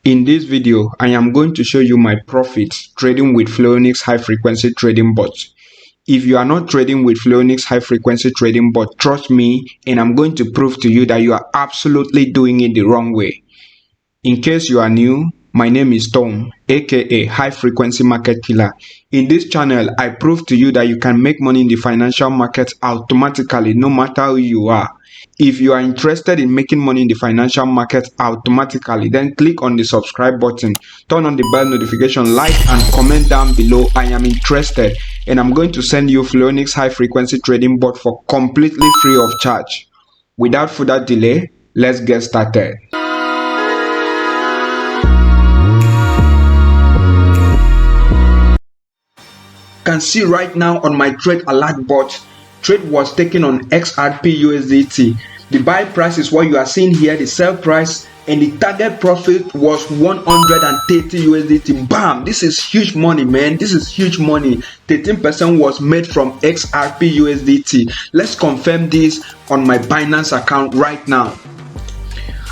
In this video, I am going to show you my profits trading with Fluronix high frequency trading bots. If you are not trading with Fluronix high frequency trading bot, trust me, and I'm going to prove to you that you are absolutely doing it the wrong way. In case you are new, my name is Tom, aka High Frequency Market Killer. In this channel, I prove to you that you can make money in the financial market automatically, no matter who you are. If you are interested in making money in the financial market automatically, then click on the subscribe button, turn on the bell notification, like and comment down below I am interested, and I'm going to send you Fluronix high frequency trading bot for completely free of charge. Without further delay, let's get started. Can see right now on my trade alert bot, trade was taken on XRP USDT. The buy price is what you are seeing here, the sell price, and the target profit was 130 USDT. Bam! This is huge money, man. This is huge money. 13% was made from XRP USDT. Let's confirm this on my Binance account right now.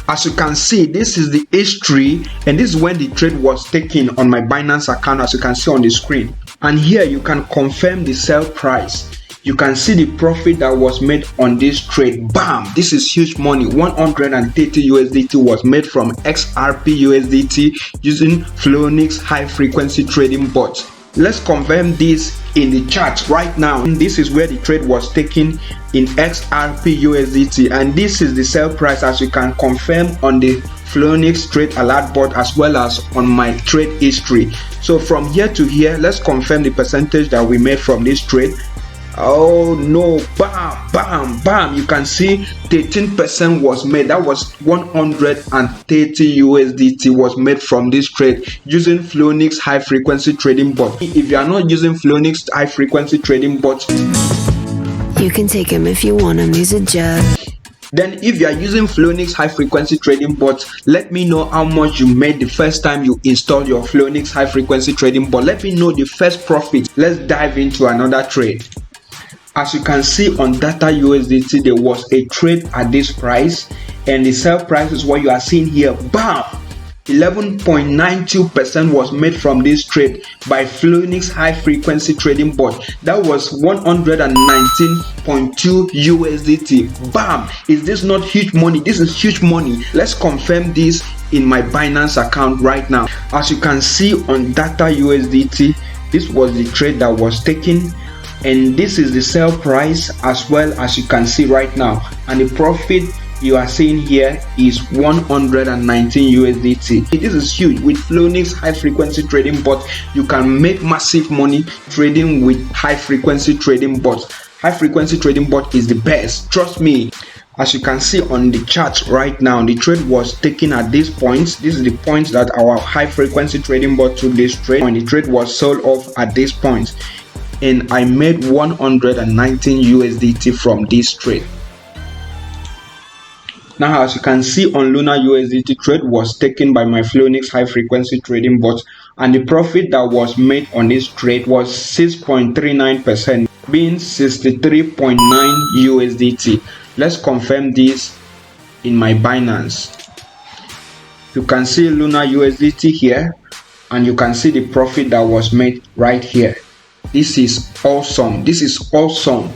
As you can see, this is the history, and this is when the trade was taken on my Binance account, as you can see on the screen. And here you can confirm the sell price. You can see the profit that was made on this trade. Bam! This is huge money. 130 USDT was made from XRP USDT using Fluronix high frequency trading bot. Let's confirm this in the chart right now. And this is where the trade was taken in XRP USDT, and this is the sell price, as you can confirm on the Fluronix trade alert bot as well as on my trade history. So from here to here, let's confirm the percentage that we made from this trade. Oh no, bam, bam, bam. You can see 13% was made. That was 130 USDT was made from this trade using Fluronix high frequency trading bot. If you are not using Fluronix high frequency trading bot, you can take him if you want him. He's a jerk. Then if you are using Fluronix high frequency trading bot, let me know how much you made the first time you installed your Fluronix high frequency trading bot. Let me know the first profit. Let's dive into another trade. As you can see on data USDT, there was a trade at this price, and the sell price is what you are seeing here. Bam! 11.92% was made from this trade by Fluronix high frequency trading bot. That was 119.2 USDT. Bam! Is this not huge money? This is huge money. Let's confirm this in my Binance account right now. As you can see on data USDT, this was the trade that was taken, and this is the sell price as well, as you can see right now, and the profit you are seeing here is 119 USDT. This is huge. With Fluronix high frequency trading bot, you can make massive money trading with high frequency trading bots. High frequency trading bot is the best, trust me. As you can see on the chart right now, the trade was taken at these points. This is the point that our high frequency trading bot took this trade, and the trade was sold off at this point, and I made 119 USDT from this trade. Now, as you can see on Luna USDT, trade was taken by my Fluronix high frequency trading bot, and the profit that was made on this trade was 6.39%, being 63.9 USDT. Let's confirm this in my Binance. You can see Luna USDT here, and you can see the profit that was made right here. This is awesome. This is awesome.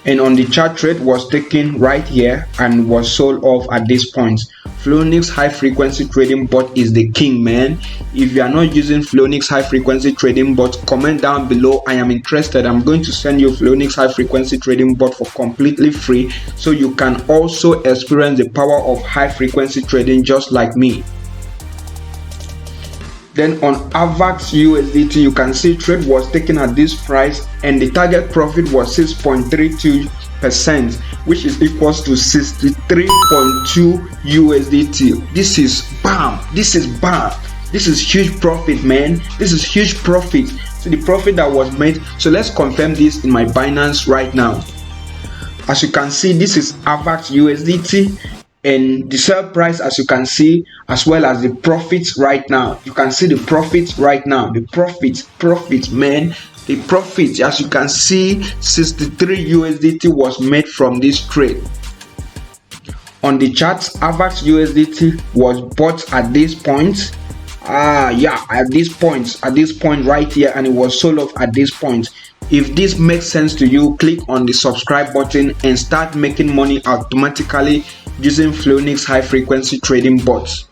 And on the chart, trade was taken right here and was sold off at this point. Fluronix high frequency trading bot is the king, man. If you are not using Fluronix high frequency trading bot, comment down below I am interested. I'm going to send you Fluronix high frequency trading bot for completely free, so you can also experience the power of high frequency trading just like me. Then on AVAX USDT, you can see trade was taken at this price, and the target profit was 6.32%, which is equals to 63.2 USDT. This is bam! This is bam! This is huge profit, man. This is huge profit. So the profit that was made. So let's confirm this in my Binance right now. As you can see, this is AVAX USDT. And the sell price, as you can see, as well as the profits right now. You can see the profits right now. The profits, man. The profit, as you can see, 63 USDT was made from this trade. On the charts, AVAX USDT was bought at this point. At this point right here, and it was sold off at this point. If this makes sense to you, click on the subscribe button and start making money automatically using Fluronix high frequency trading bots.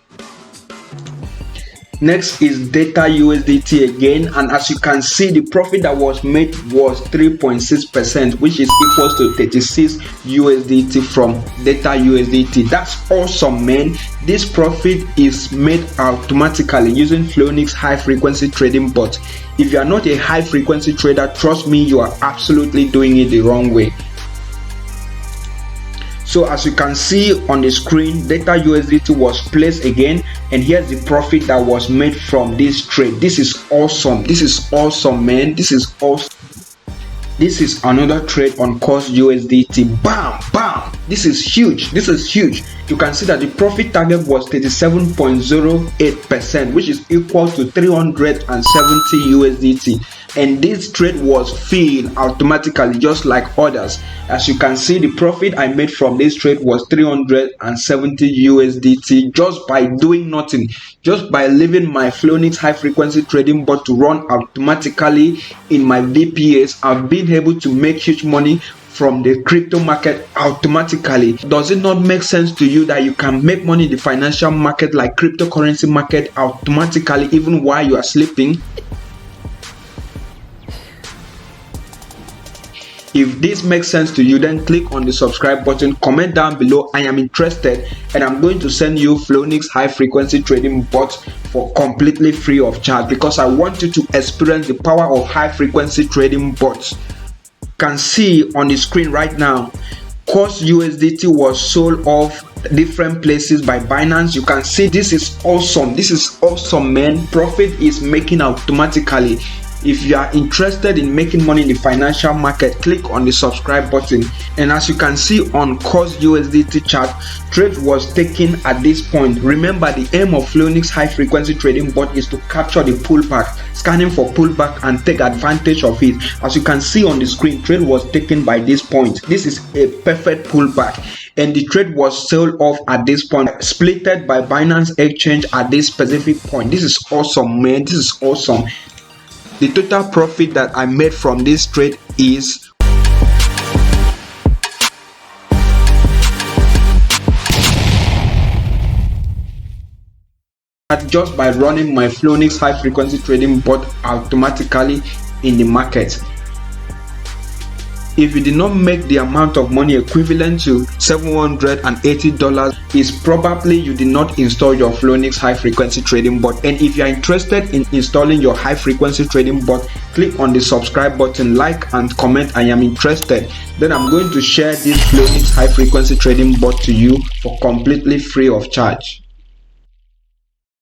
Next is Data USDT again, and as you can see, the profit that was made was 3.6%, which is equals to 36 USDT from Data USDT. That's awesome, man. This profit is made automatically using Fluronix high frequency trading bot. If you are not a high frequency trader, trust me, you are absolutely doing it the wrong way. So as you can see on the screen, Data USDT was placed again, and here's the profit that was made from this trade. This is awesome. This is awesome, man. This is awesome. This is another trade on COSS USDT. Bam, bam. This is huge. This is huge. You can see that the profit target was 37.08%, which is equal to 370 USDT. And this trade was filled automatically, just like others. As you can see, the profit I made from this trade was 370 USDT just by doing nothing, just by leaving my Fluronix high frequency trading bot to run automatically in my VPS. I've been able to make huge money from the crypto market automatically. Does it not make sense to you that you can make money in the financial market like cryptocurrency market automatically even while you are sleeping? If this makes sense to you, then click on the subscribe button, comment down below I am interested, and I'm going to send you Fluronix high frequency trading bot for completely free of charge, because I want you to experience the power of high frequency trading bots. You can see on the screen right now, COSS USDT was sold off different places by Binance. You can see this is awesome. This is awesome, man. Profit is making automatically. If you are interested in making money in the financial market, click on the subscribe button. And as you can see on COSS USDT chart, trade was taken at this point. Remember, the aim of Fluronix high frequency trading bot is to capture the pullback, scanning for pullback and take advantage of it. As you can see on the screen, trade was taken by this point. This is a perfect pullback, and the trade was sold off at this point, splitted by Binance exchange at this specific point. This is awesome, man. This is awesome. The total profit that I made from this trade is just by running my Fluronix high frequency trading bot automatically in the market. If you did not make the amount of money equivalent to $780, it's probably you did not install your Fluronix high frequency trading bot. And if you are interested in installing your high frequency trading bot, click on the subscribe button, like and comment I am interested. Then I'm going to share this Fluronix high frequency trading bot to you for completely free of charge.